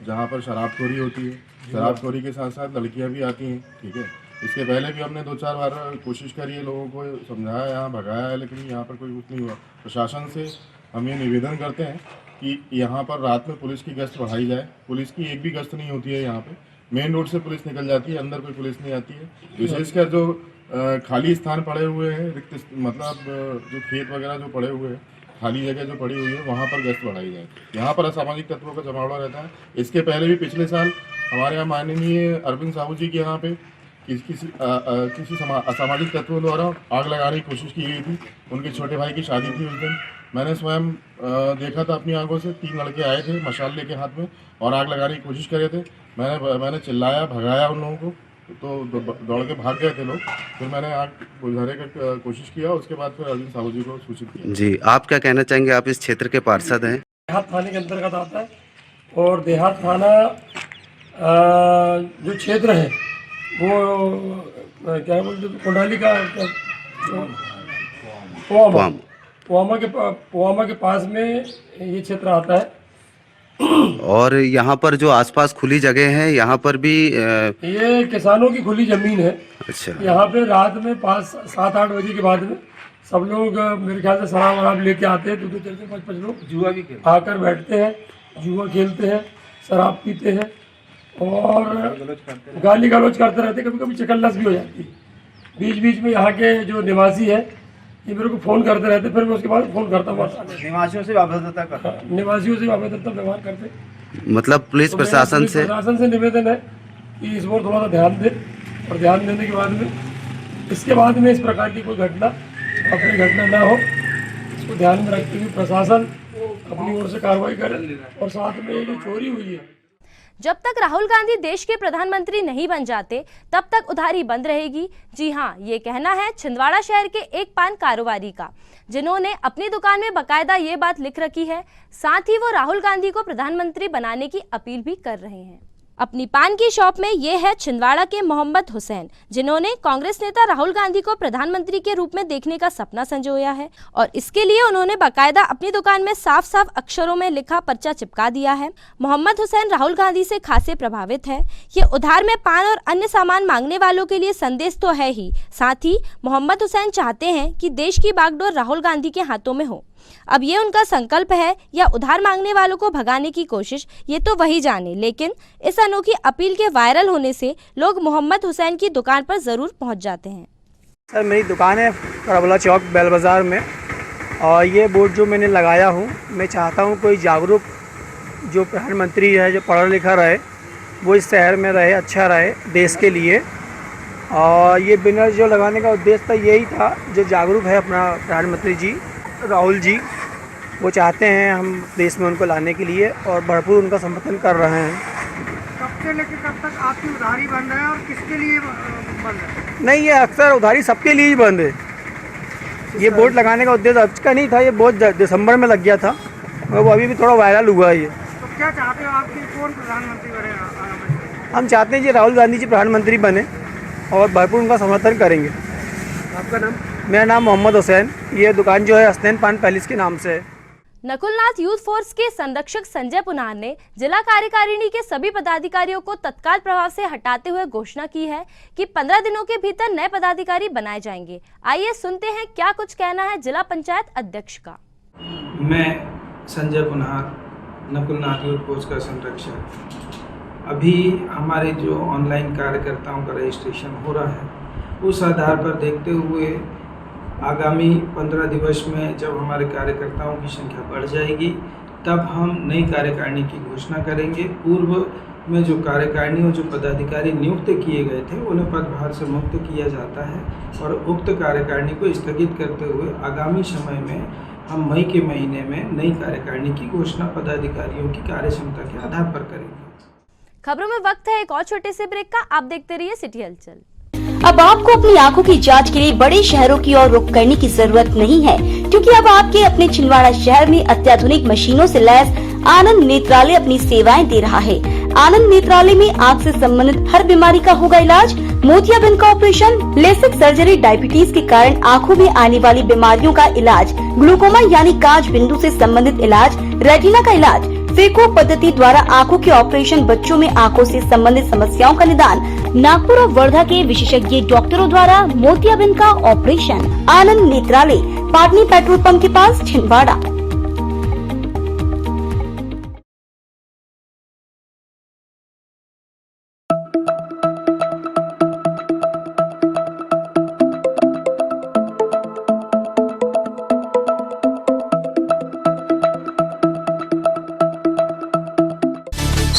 जहाँ पर शराबखोरी होती है। शराबखोरी के साथ साथ लड़कियाँ भी आती हैं। ठीक है, इसके पहले भी हमने 2-4 बार कोशिश करी है, लोगों को समझाया, यहाँ भगाया है, लेकिन यहाँ पर कोई कुछ नहीं हुआ। प्रशासन से हम ये निवेदन करते हैं कि यहाँ पर रात में पुलिस की गश्त बढ़ाई जाए। पुलिस की एक भी गश्त नहीं होती है यहाँ पे। मेन रोड से पुलिस निकल जाती है, अंदर कोई पुलिस नहीं आती है। विशेषकर जो खाली स्थान पड़े हुए हैं, रिक्त मतलब जो खेत वगैरह जो पड़े हुए हैं, खाली जगह जो पड़ी हुई है, वहाँ पर गश्त बढ़ाई जाए। यहाँ पर असामाजिक तत्वों का जमावड़ा रहता है। इसके पहले भी पिछले साल हमारे यहाँ माननीय अरविंद साहू जी के यहाँ पे किसी असामाजिक तत्वों द्वारा आग लगाने की कोशिश की गई थी। उनके छोटे भाई की शादी थी उस दिन। मैंने स्वयं देखा था अपनी आंखों से। 3 लड़के आए थे मशाल लेके हाथ में और आग लगाने की कोशिश करे थे। मैंने चिल्लाया, भगाया उन लोगों को, तो दौड़ के भाग गए थे लोग। फिर मैंने आग बुझाने का कोशिश किया। उसके बाद फिर अरविंद साहू जी को सूचित किया। जी, आप क्या कहना चाहेंगे? आप इस क्षेत्र के पार्षद हैं। देहात थाने के अंतर्गत आता है और देहात थाना जो क्षेत्र है वो क्या बोलते कोडाली का पोआमा के पास में ये क्षेत्र आता है। और यहाँ पर जो आसपास खुली जगह है यहाँ पर भी ये किसानों की खुली जमीन है। अच्छा। यहाँ पे रात में 5-7-8 बजे के बाद में सब लोग मेरे ख्याल से शराब वराब लेके आते हैं, 2-4-5 लोग जुआ भी आकर बैठते हैं, जुआ खेलते हैं, शराब पीते हैं और गाली गलौज करते रहते हैं। कभी कभी चकल्लस भी हो जाती है। बीच बीच में यहाँ के जो निवासी है ये मेरे को फ़ोन करते रहते, फिर मैं उसके बाद फ़ोन करता हूँ। निवासियों से अभद्रता करते, निवासियों से अभद्रता व्यवहार करते। मतलब पुलिस प्रशासन से निवेदन है कि इस पर थोड़ा सा ध्यान दें और ध्यान देने के बाद में इसके बाद में इस प्रकार की कोई अपनी घटना ना हो, इसको ध्यान में रखते हुए प्रशासन अपनी ओर से कार्रवाई करे। और साथ में ये जो चोरी हुई है, जब तक राहुल गांधी देश के प्रधानमंत्री नहीं बन जाते तब तक उधारी बंद रहेगी। जी हां, ये कहना है छिंदवाड़ा शहर के एक पान कारोबारी का, जिन्होंने अपनी दुकान में बकायदा ये बात लिख रखी है। साथ ही वो राहुल गांधी को प्रधानमंत्री बनाने की अपील भी कर रहे हैं। अपनी पान की शॉप में ये है छिंदवाड़ा के मोहम्मद हुसैन, जिन्होंने कांग्रेस नेता राहुल गांधी को प्रधानमंत्री के रूप में देखने का सपना संजोया है और इसके लिए उन्होंने बाकायदा अपनी दुकान में साफ साफ अक्षरों में लिखा पर्चा चिपका दिया है। मोहम्मद हुसैन राहुल गांधी से खासे प्रभावित है। ये उधार में पान और अन्य सामान मांगने वालों के लिए संदेश तो है ही, साथ ही मोहम्मद हुसैन चाहते हैं कि देश की बागडोर राहुल गांधी के हाथों में हो। अब ये उनका संकल्प है या उधार मांगने वालों को भगाने की कोशिश, ये तो वही जाने। लेकिन इस अनोखी अपील के वायरल होने से लोग मोहम्मद हुसैन की दुकान पर जरूर पहुंच जाते हैं। सर मेरी दुकान है करबला चौक बैल बाज़ार में, और ये बोर्ड जो मैंने लगाया हूँ, मैं चाहता हूँ कोई जागरूक जो प्रधानमंत्री है, जो पढ़ा लिखा रहे, वो इस शहर में रहे, अच्छा रहे देश के लिए। और ये बैनर जो लगाने का उद्देश्य था यही था, जो जागरूक है अपना प्रधानमंत्री जी राहुल जी, वो चाहते हैं हम देश में उनको लाने के लिए और भरपूर उनका समर्थन कर रहे हैं। कब से लेकर कब तक आपकी उधारी बंद है और किसके लिए बंद है? नहीं, ये अक्सर उधारी सबके लिए ही बंद है। ये बोर्ड लगाने का उद्देश्य आज का नहीं था, ये बहुत दिसंबर में लग गया था, वो अभी भी थोड़ा वायरल हुआ है। ये तो क्या चाहते हो आपकी कौन प्रधानमंत्री बने? हम चाहते हैं कि राहुल गांधी जी प्रधानमंत्री बने और भरपूर उनका समर्थन करेंगे। आपका नाम? मेरा नाम मोहम्मद हुसैन, ये दुकान जो है हसनैन पान पैलेस के नाम से है। नकुलनाथ यूथ फोर्स के संरक्षक संजय पुनार ने जिला कार्यकारिणी के सभी पदाधिकारियों को तत्काल प्रभाव से हटाते हुए घोषणा की है कि 15 दिनों के भीतर नए पदाधिकारी बनाए जाएंगे। आइए सुनते हैं क्या कुछ कहना है जिला पंचायत अध्यक्ष का। मैं संजय पुनार, नकुलनाथ यूथ फोर्स का संरक्षक, अभी हमारे जो ऑनलाइन कार्यकर्ताओं का रजिस्ट्रेशन हो रहा है, उस आधार पर देखते हुए आगामी 15 दिवस में जब हमारे कार्यकर्ताओं की संख्या बढ़ जाएगी तब हम नई कार्यकारिणी की घोषणा करेंगे। पूर्व में जो कार्यकारिणी और जो पदाधिकारी नियुक्त किए गए थे उन्हें पदभार से मुक्त किया जाता है और उक्त कार्यकारिणी को स्थगित करते हुए आगामी समय में हम मई के महीने में नई कार्यकारिणी की घोषणा पदाधिकारियों की कार्यक्षमता के आधार पर करेंगे। खबरों में वक्त है एक और छोटे से ब्रेक का, आप देखते रहिए सिटी हलचल। अब आपको अपनी आंखों की जांच के लिए बड़े शहरों की ओर रुख करने की जरूरत नहीं है, क्योंकि अब आपके अपने छिंदवाड़ा शहर में अत्याधुनिक मशीनों से लैस आनंद नेत्रालय अपनी सेवाएं दे रहा है। आनंद नेत्रालय में आँख से संबंधित हर बीमारी का होगा इलाज, मोतियाबिंद का ऑपरेशन, लेसिक सर्जरी, डायबिटीज के कारण आँखों में आने वाली बीमारियों का इलाज, ग्लूकोमा यानी कांच बिंदु से संबंधित इलाज, रेटिना का इलाज, फेको पद्धति द्वारा आंखों के ऑपरेशन, बच्चों में आंखों से संबंधित समस्याओं का निदान, नागपुर और वर्धा के विशेषज्ञ डॉक्टरों द्वारा मोतियाबिंद का operation. Anand Netralaya, Patni petrol pump के पास, Chhindwara.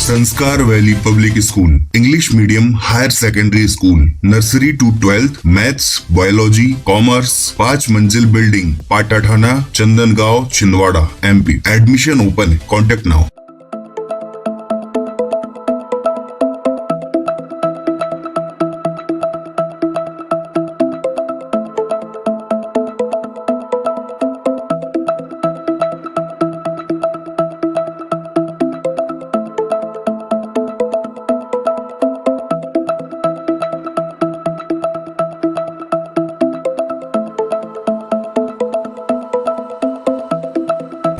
Sanskar valley public school, English medium higher secondary school, nursery to 12th, maths, biology, commerce, 5 मंजिल building, Patathana, Chandangaon, Chhindwara, MP। Admission open है, कॉन्टेक्ट नाउ।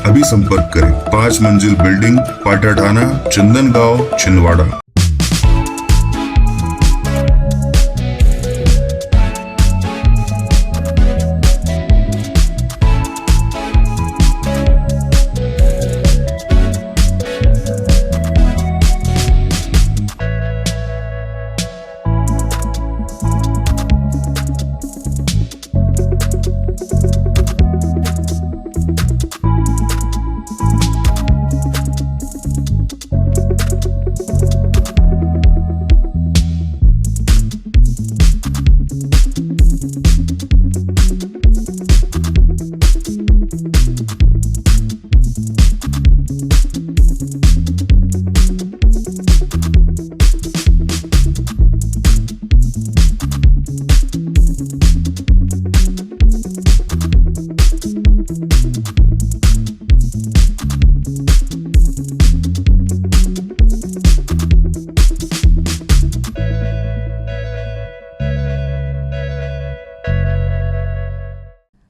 अभी अभी संपर्क करें। 5 मंजिल बिल्डिंग, पाटाठाना, चंदन गांव, छिंदवाड़ा।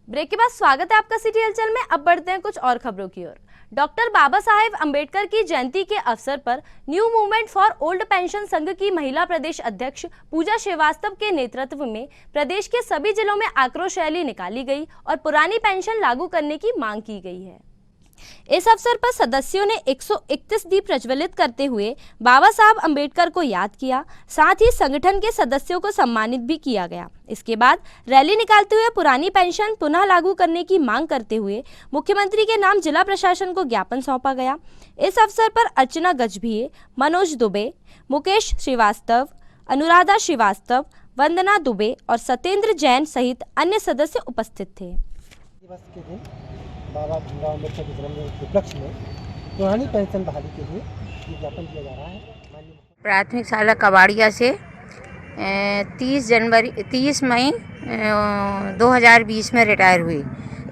ब्रेक के बाद स्वागत है आपका सिटी हलचल में। अब बढ़ते हैं कुछ और खबरों की ओर। डॉक्टर बाबा साहेब अंबेडकर की जयंती के अवसर पर new movement for old pension संघ की महिला प्रदेश अध्यक्ष पूजा श्रीवास्तव के नेतृत्व में प्रदेश के सभी जिलों में आक्रोश रैली निकाली गई और पुरानी पेंशन लागू करने की मांग की गई है। इस अवसर पर सदस्यों ने 131 दीप प्रज्वलित करते हुए बाबा साहब अंबेडकर को याद किया। साथ ही संगठन के सदस्यों को सम्मानित भी किया गया। इसके बाद रैली निकालते हुए पुरानी पेंशन पुनः लागू करने की मांग करते हुए मुख्यमंत्री के नाम जिला प्रशासन को ज्ञापन सौंपा गया। इस अवसर पर अर्चना गजभिये, मनोज दुबे, मुकेश श्रीवास्तव, अनुराधा श्रीवास्तव, वंदना दुबे और सत्येंद्र जैन सहित अन्य सदस्य उपस्थित थे। बाबा भीमराव अम्बेडकर के जन्मदिन के उपलक्ष्य में पुरानी पेंशन बहाली के लिए विज्ञापन दिया जा रहा है। प्राथमिक शाला कबाड़िया से 30 मई 2020 में रिटायर हुई।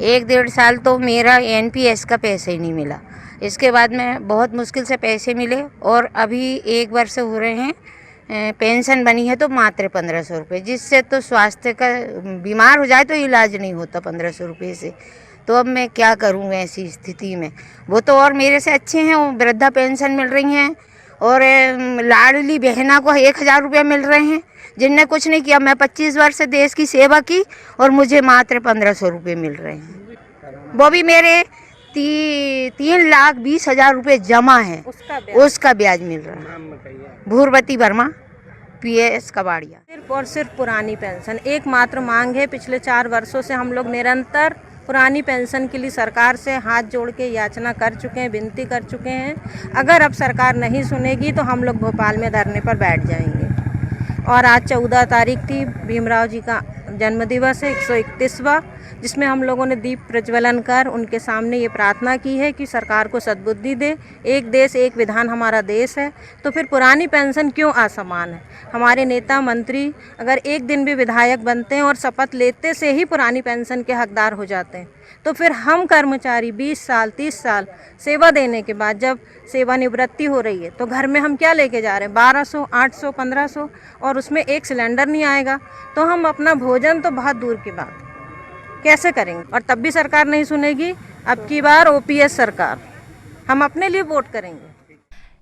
1-1.5 साल तो मेरा NPS का पैसा ही नहीं मिला। इसके बाद में बहुत मुश्किल से पैसे मिले और अभी 1 वर्ष हो रहे हैं पेंशन बनी है तो मात्र 1500 रुपये, जिससे तो स्वास्थ्य का बीमार हो जाए तो इलाज नहीं होता 1500 रुपये से। तो अब मैं क्या करूँ ऐसी स्थिति में। वो तो और मेरे से अच्छे हैं, वो वृद्धा पेंशन मिल रही हैं और लाडली बहना को 1000 रुपये मिल रहे हैं जिनने कुछ नहीं किया। मैं 25 वर्ष से देश की सेवा की और मुझे मात्र 1500 रुपये मिल रहे हैं। वो भी मेरे 3,20,000 रुपये जमा है, उसका ब्याज मिल रहा है। भूरवती वर्मा, PS कबाड़िया। सिर्फ और सिर्फ पुरानी पेंशन एकमात्र मांग है। पिछले 4 वर्षों से हम लोग निरंतर पुरानी पेंशन के लिए सरकार से हाथ जोड़ के याचना कर चुके हैं, विनती कर चुके हैं। अगर अब सरकार नहीं सुनेगी तो हम लोग भोपाल में धरने पर बैठ जाएंगे। और आज 14 तारीख थी, भीमराव जी का जन्मदिवस है, 131वां, जिसमें हम लोगों ने दीप प्रज्वलन कर उनके सामने ये प्रार्थना की है कि सरकार को सद्बुद्धि दे। एक देश एक विधान हमारा देश है, तो फिर पुरानी पेंशन क्यों असमान है। हमारे नेता मंत्री अगर एक दिन भी विधायक बनते हैं और शपथ लेते से ही पुरानी पेंशन के हकदार हो जाते हैं, तो फिर हम कर्मचारी 20 साल 30 साल सेवा देने के बाद जब सेवानिवृत्ति हो रही है तो घर में हम क्या लेके जा रहे हैं, 1200, 800, 1500, और उसमें एक सिलेंडर नहीं आएगा तो हम अपना भोजन तो बहुत दूर की बात कैसे करेंगे। और तब भी सरकार नहीं सुनेगी। अब की बार OPS सरकार, हम अपने लिए वोट करेंगे।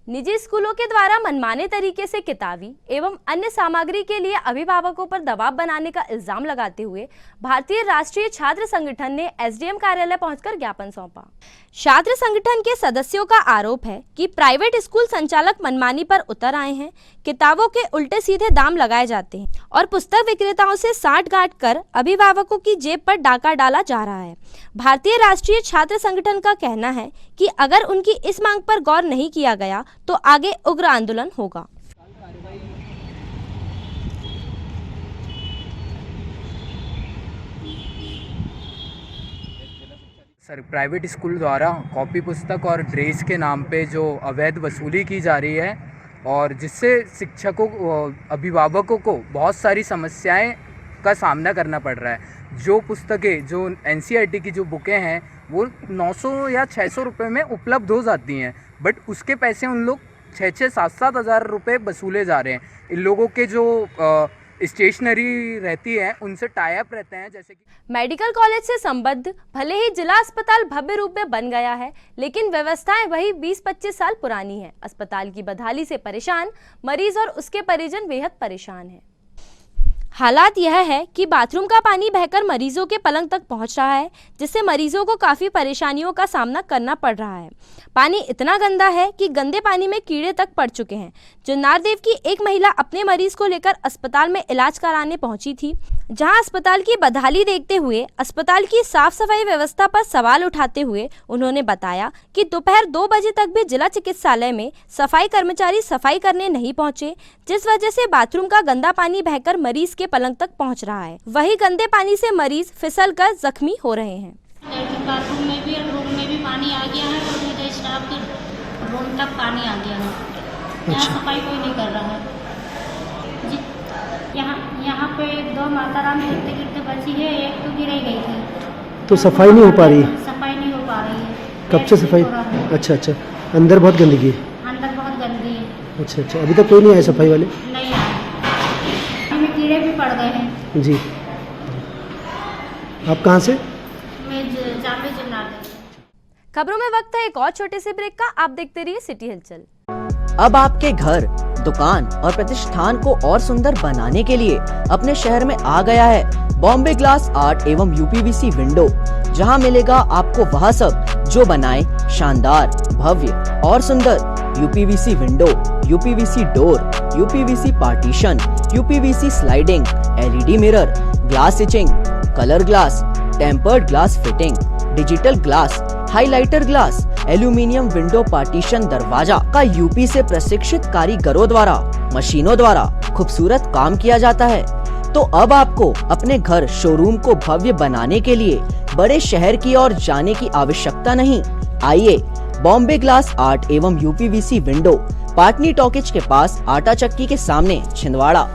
निजी स्कूलों के द्वारा मनमाने तरीके से किताबी एवं अन्य सामग्री के लिए अभिभावकों पर दबाव बनाने का इल्जाम लगाते हुए भारतीय राष्ट्रीय छात्र संगठन ने SDM कार्यालय पहुंचकर ज्ञापन सौंपा। छात्र संगठन के सदस्यों का आरोप है कि प्राइवेट स्कूल संचालक मनमानी पर उतर आए हैं। किताबों के उल्टे सीधे दाम लगाए जाते हैं और पुस्तक विक्रेताओं से साठ-गांठ कर अभिभावकों की जेब पर डाका डाला जा रहा है। भारतीय राष्ट्रीय छात्र संगठन का कहना है कि अगर उनकी इस मांग पर गौर नहीं किया गया तो आगे उग्र आंदोलन होगा। सर, प्राइवेट स्कूल द्वारा कॉपी पुस्तक और ड्रेस के नाम पे जो अवैध वसूली की जा रही है और जिससे शिक्षकों अभिभावकों को बहुत सारी समस्याएं का सामना करना पड़ रहा है। जो पुस्तकें, जो NCERT की जो बुकें हैं वो 900 या 600 रुपये में उपलब्ध हो जाती हैं, बट उसके पैसे उन लोग 6-7 हज़ार रुपये वसूले जा रहे हैं। इन लोगों के जो स्टेशनरी रहती है उनसे टाई अप रहते हैं। जैसे कि मेडिकल कॉलेज से संबद्ध भले ही जिला अस्पताल भव्य रूप में बन गया है, लेकिन व्यवस्थाएं वही 20-25 साल पुरानी हैं। अस्पताल की बदहाली से परेशान मरीज और उसके परिजन बेहद परेशान हैं। हालात यह है कि बाथरूम का पानी बहकर मरीजों के पलंग तक पहुंच रहा है, जिससे मरीजों को काफ़ी परेशानियों का सामना करना पड़ रहा है। पानी इतना गंदा है कि गंदे पानी में कीड़े तक पड़ चुके हैं। जुन्नारदेव की एक महिला अपने मरीज को लेकर अस्पताल में इलाज कराने पहुंची थी, जहां अस्पताल की बदहाली देखते हुए अस्पताल की साफ सफाई व्यवस्था पर सवाल उठाते हुए उन्होंने बताया कि दोपहर 2 बजे तक भी जिला चिकित्सालय में सफाई कर्मचारी सफाई करने नहीं पहुंचे, जिस वजह से बाथरूम का गंदा पानी बहकर मरीज के पलंग तक पहुंच रहा है। वही गंदे पानी से मरीज फिसलकर जख्मी हो रहे हैं। बाथरूम में भी और रूम में भी पानी आ गया है और मुझे स्टाफ के रूम तक पानी आ गया है। यहाँ सफाई कोई नहीं कर रहा है। यहाँ पे 2 माता राम गिरते गिरते बची है, एक तो गिर ही गई थी। तो सफाई नहीं हो पा रही है? सफाई नहीं हो पा रही है। कब से सफाई? अच्छा, अंदर बहुत गंदगी है। अंदर बहुत गंदगी है। अच्छा, अभी तक कोई नहीं आए सफाई वाले? नहीं आए, में कीड़े भी पड़ गए हैं। जी, आप कहाँ से? मैं जामे जुन्नारदेव। खबरों में वक्त है एक और छोटे से ब्रेक का। आप देखते रहिए सिटी हलचल। अब आपके घर, दुकान और प्रतिष्ठान को और सुंदर बनाने के लिए अपने शहर में आ गया है बॉम्बे ग्लास आर्ट एवं यूपीवीसी विंडो, जहां मिलेगा आपको वह सब जो बनाए शानदार, भव्य और सुंदर UPVC window, UPVC door, UPVC partition, UPVC sliding, LED mirror, glass stitching, colour glass, tempered glass fitting, digital glass, highlighter glass, aluminium window partition दरवाजा का यूपी से प्रशिक्षित कारीगरों द्वारा मशीनों द्वारा खूबसूरत काम किया जाता है। तो अब आपको अपने घर, शोरूम को भव्य बनाने के लिए बड़े शहर की ओर जाने की आवश्यकता नहीं। आइए बॉम्बे ग्लास आर्ट एवं यूपीवीसी विंडो, पाटनी टॉकीज के पास, आटा चक्की के सामने, छिंदवाड़ा।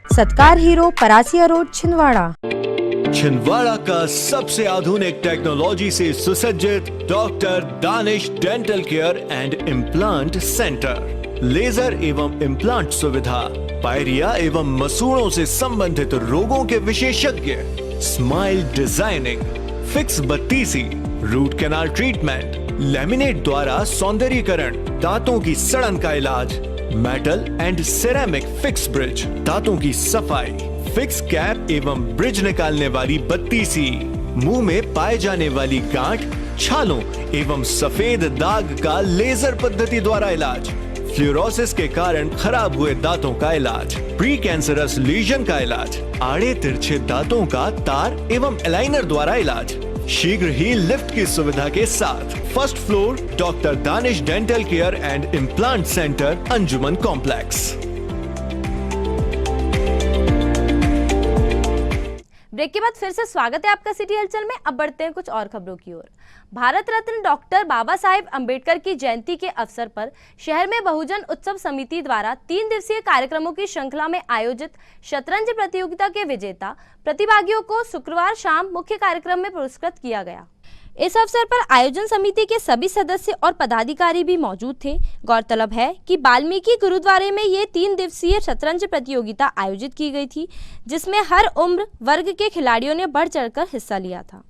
Satkar Hero, Parasia road, Chhindwara. छिंदवाड़ा का सबसे आधुनिक टेक्नोलॉजी से सुसज्जित doctor Danish dental care and implant centre, laser एवं इम्प्लांट सुविधा, पायरिया एवं मसूड़ों से संबंधित रोगों के विशेषज्ञ, स्माइल डिजाइनिंग, फिक्स बत्तीसी, रूट कैनाल ट्रीटमेंट, लैमिनेट द्वारा सौंदर्यीकरण, दांतों की सड़न का इलाज, metal and ceramic fix bridge, दांतों की सफाई, फिक्स कैप एवं ब्रिज निकालने वाली बत्तीसी, मुंह में पाए जाने वाली गांठ, छालों एवं सफेद दाग का लेजर पद्धति द्वारा इलाज, फ्लोरोसिस के कारण खराब हुए दांतों का इलाज, प्री कैंसरस लीजन का इलाज, आड़े तिरछे दांतों का तार एवं एलाइनर द्वारा इलाज, शीघ्र ही लिफ्ट की सुविधा के साथ। First floor doctor Danish dental care and implant centre, Anjuman complex. Break के बाद फिर से स्वागत है आपका सिटी हलचल में। अब बढ़ते हैं कुछ और खबरों की ओर। भारत रत्न डॉक्टर बाबा साहेब अंबेडकर की जयंती के अवसर पर शहर में बहुजन उत्सव समिति द्वारा 3 दिवसीय कार्यक्रमों की श्रृंखला में आयोजित शतरंज प्रतियोगिता के विजेता प्रतिभागियों को शुक्रवार शाम मुख्य कार्यक्रम में पुरस्कृत किया गया। इस अवसर पर आयोजन समिति के सभी सदस्य और पदाधिकारी भी मौजूद थे। गौरतलब है कि वाल्मीकि गुरुद्वारे में ये 3 दिवसीय शतरंज प्रतियोगिता आयोजित की गई थी, जिसमें हर उम्र वर्ग के खिलाड़ियों ने बढ़ चढ़कर हिस्सा लिया था।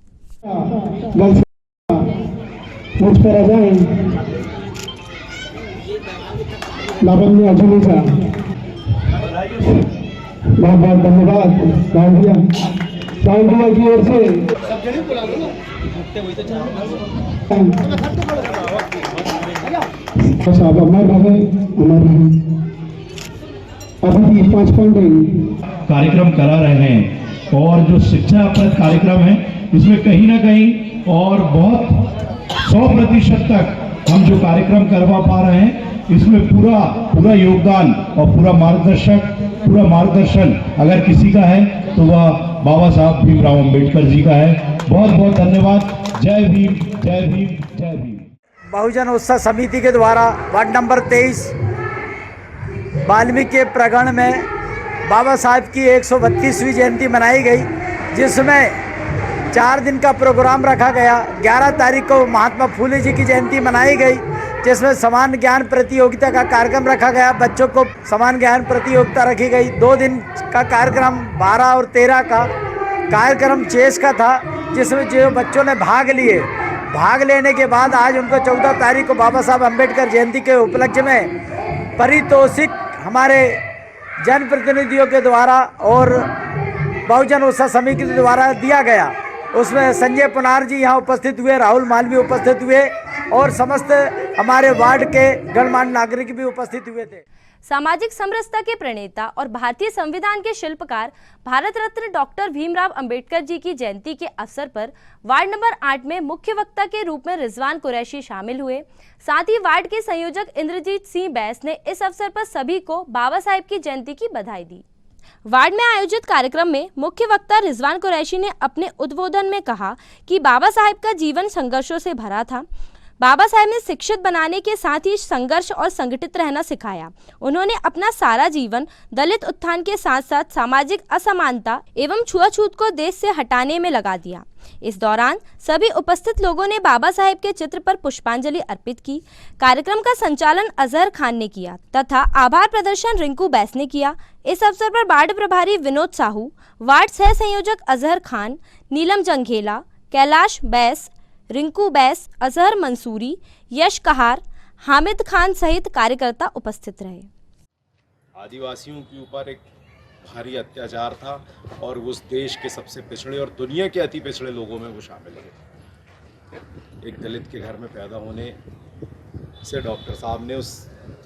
बहुत बहुत धन्यवाद तांडिया की ओर से। साहब अमर रहे, अभी 5 पॉइंट कार्यक्रम करा रहे हैं और जो शिक्षाप्रद कार्यक्रम है इसमें कहीं ना कहीं और बहुत 100% तक हम जो कार्यक्रम करवा पा रहे हैं इसमें पूरा योगदान और पूरा मार्गदर्शन अगर किसी का है तो वह बाबा साहब भीमराव अंबेडकर जी का है। बहुत बहुत धन्यवाद। जय भीम, जय भीम, जय भीम। बहुजन उत्सव समिति के द्वारा वार्ड नंबर 23 वाल्मीकि प्रगण में बाबा साहब की 132वीं जयंती मनाई गई, जिसमें 4 दिन का प्रोग्राम रखा गया। 11 तारीख को महात्मा फूले जी की जयंती मनाई गई, जिसमें समान ज्ञान प्रतियोगिता का कार्यक्रम रखा गया। बच्चों को समान ज्ञान प्रतियोगिता रखी गई। 2 दिन का कार्यक्रम 12 और 13 का कार्यक्रम चेस का था, जिसमें जो बच्चों ने भाग लिए, भाग लेने के बाद आज उनको 14 तारीख को बाबा साहब अम्बेडकर जयंती के उपलक्ष्य में पारितोषिक हमारे जनप्रतिनिधियों के द्वारा और बहुजन उत्सव समिति के द्वारा दिया गया। उसमें संजय पुनार जी यहाँ उपस्थित हुए, राहुल मालवीय उपस्थित हुए और समस्त हमारे वार्ड के गणमान्य नागरिक भी उपस्थित हुए थे। सामाजिक समरसता के प्रणेता और भारतीय संविधान के शिल्पकार भारत रत्न डॉक्टर भीमराव अंबेडकर जी की जयंती के अवसर पर वार्ड नंबर 8 में मुख्य वक्ता के रूप में रिजवान कुरैशी शामिल हुए। साथ ही वार्ड के संयोजक इंद्रजीत सिंह बैस ने इस अवसर पर सभी को बाबा साहेब की जयंती की बधाई दी। वार्ड में आयोजित कार्यक्रम में मुख्य वक्ता रिजवान कुरैशी ने अपने उद्बोधन में कहा कि बाबा साहेब का जीवन संघर्षों से भरा था। बाबा साहेब ने शिक्षित बनाने के साथ ही संघर्ष और संगठित रहना सिखाया। उन्होंने अपना सारा जीवन दलित उत्थान के साथ साथ सामाजिक असमानता एवं छुआछूत को देश से हटाने में लगा दिया। इस दौरान सभी उपस्थित लोगों ने बाबा साहेब के चित्र पर पुष्पांजलि अर्पित की। कार्यक्रम का संचालन अजहर खान ने किया तथा आभार प्रदर्शन रिंकू बैस ने किया। इस अवसर पर वार्ड प्रभारी विनोद साहू, वार्ड सह संयोजक अजहर खान, नीलम जंघेला, कैलाश बैस, रिंकू बैस, अजहर मंसूरी, यश कहार, हामिद खान सहित कार्यकर्ता उपस्थित रहे। आदिवासियों के ऊपर एक भारी अत्याचार था और उस देश के सबसे पिछड़े और दुनिया के अति पिछड़े लोगों में वो शामिल है। एक दलित के घर में पैदा होने से डॉक्टर साहब ने उस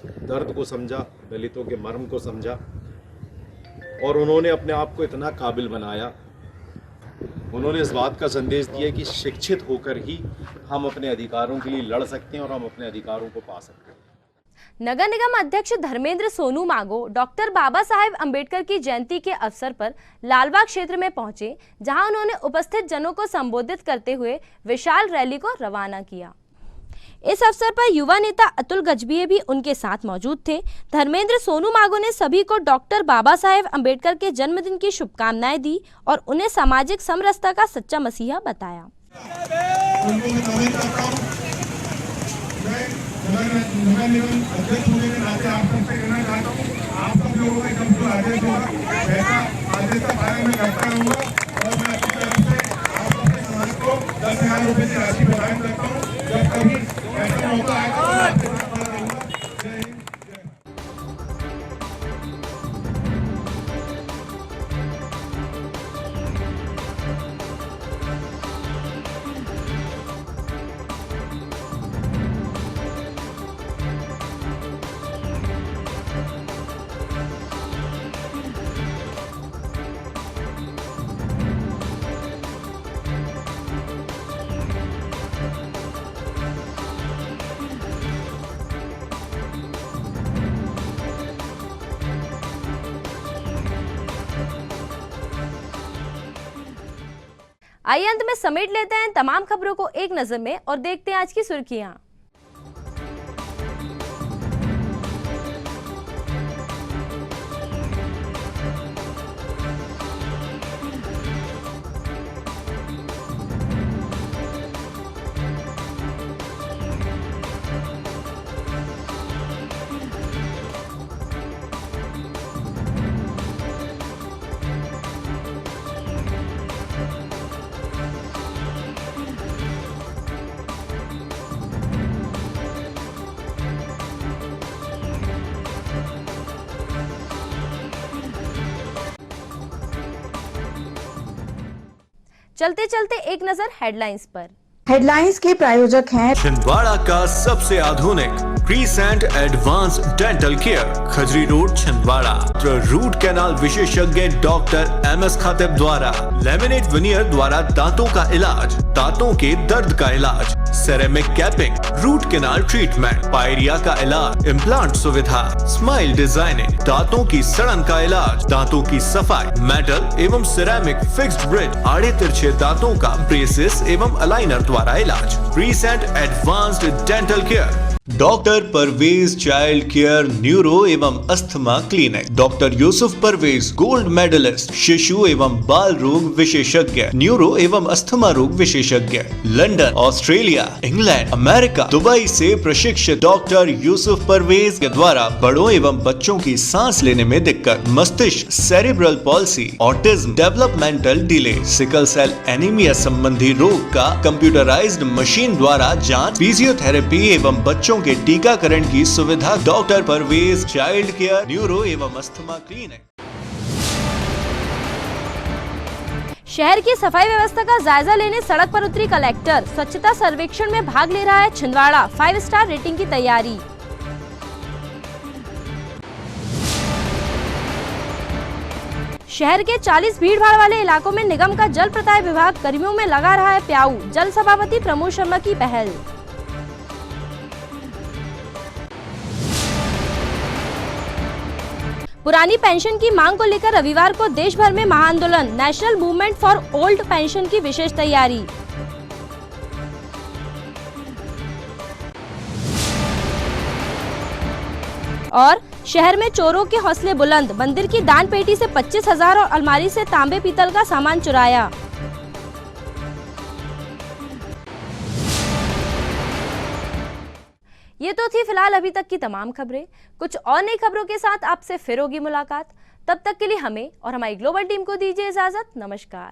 दर्द को समझा, दलितों के मर्म को समझा और उन्होंने अपने आप को इतना काबिल बनाया। उन्होंने इस बात का संदेश दिया कि शिक्षित होकर ही हम अपने अधिकारों के लिए लड़ सकते हैं और हम अपने अधिकारों को पा सकते हैं। नगर निगम अध्यक्ष धर्मेंद्र सोनू मागो डॉक्टर बाबा साहेब अंबेडकर की जयंती के अवसर पर लालबाग क्षेत्र में पहुंचे, जहां उन्होंने उपस्थित जनों को संबोधित करते हुए विशाल रैली को रवाना किया। इस अवसर पर युवा नेता अतुल गजबिये भी उनके साथ मौजूद थे। धर्मेंद्र सोनू मागो ने सभी को डॉक्टर बाबा साहेब अंबेडकर के जन्मदिन की शुभकामनाएं दी और उन्हें सामाजिक समरसता का सच्चा मसीहा बताया। आइए अंत में समेट लेते हैं तमाम खबरों को एक नजर में और देखते हैं आज की सुर्खियां। चलते चलते एक नजर हेडलाइंस पर। हेडलाइंस के प्रायोजक हैं छिंदवाड़ा का सबसे आधुनिक crescent advance dental care, Khajri road Chhindwara. Root canal विशेषज्ञ डॉक्टर MS खातिब द्वारा लेमिनेट विनियर द्वारा दांतों का इलाज, दांतों के दर्द का इलाज, ceramic capping, root canal treatment, pyorrhoea का इलाज, इम्प्लांट सुविधा, स्माइल डिजाइनिंग, दांतों की सड़न का इलाज, दांतों की सफाई, मेटल एवं सिरेमिक फिक्स्ड ब्रिज, आड़े तिरछे दांतों का ब्रेसेस एवं अलाइनर द्वारा इलाज। Crescent advanced dental care, doctor Parvez child care neuro एवं asthma clinic, doctor Yusuf Parvez gold medalist, शिशु एवं बाल रोग विशेषज्ञ, न्यूरो एवं अस्थमा रोग विशेषज्ञ, London, Australia, England, America, Dubai से प्रशिक्षित डॉक्टर यूसुफ परवेज के द्वारा बड़ों एवं बच्चों की सांस लेने में दिक्कत, मस्तिष्क, cerebral palsy, autism, developmental delay, sickle cell anaemia संबंधी रोग का कंप्यूटराइज्ड मशीन द्वारा जांच, फिजियोथेरेपी एवं बच्चों के टीकाकरण की सुविधा। Doctor Parvez child care neuro एवं अस्थमा क्लिनिक। शहर की सफाई व्यवस्था का जायजा लेने सड़क पर उतरी कलेक्टर। स्वच्छता सर्वेक्षण में भाग ले रहा है छिंदवाड़ा, 5 स्टार रेटिंग की तैयारी। शहर के 40 भीड़भाड़ वाले इलाकों में निगम का जल प्रदाय विभाग कर्मियों में लगा रहा है प्याऊ। जल सभापति प्रमोद शर्मा की पहल। पुरानी पेंशन की मांग को लेकर रविवार को देश भर में महाआंदोलन। National movement for old pension की विशेष तैयारी। और शहर में चोरों के हौसले बुलंद। मंदिर की दान पेटी से 25,000 और अलमारी से तांबे पीतल का सामान चुराया। ये तो थी फिलहाल अभी तक की तमाम खबरें। कुछ और नई खबरों के साथ आपसे फिर होगी मुलाकात। तब तक के लिए हमें और हमारी ग्लोबल टीम को दीजिए इजाजत। नमस्कार।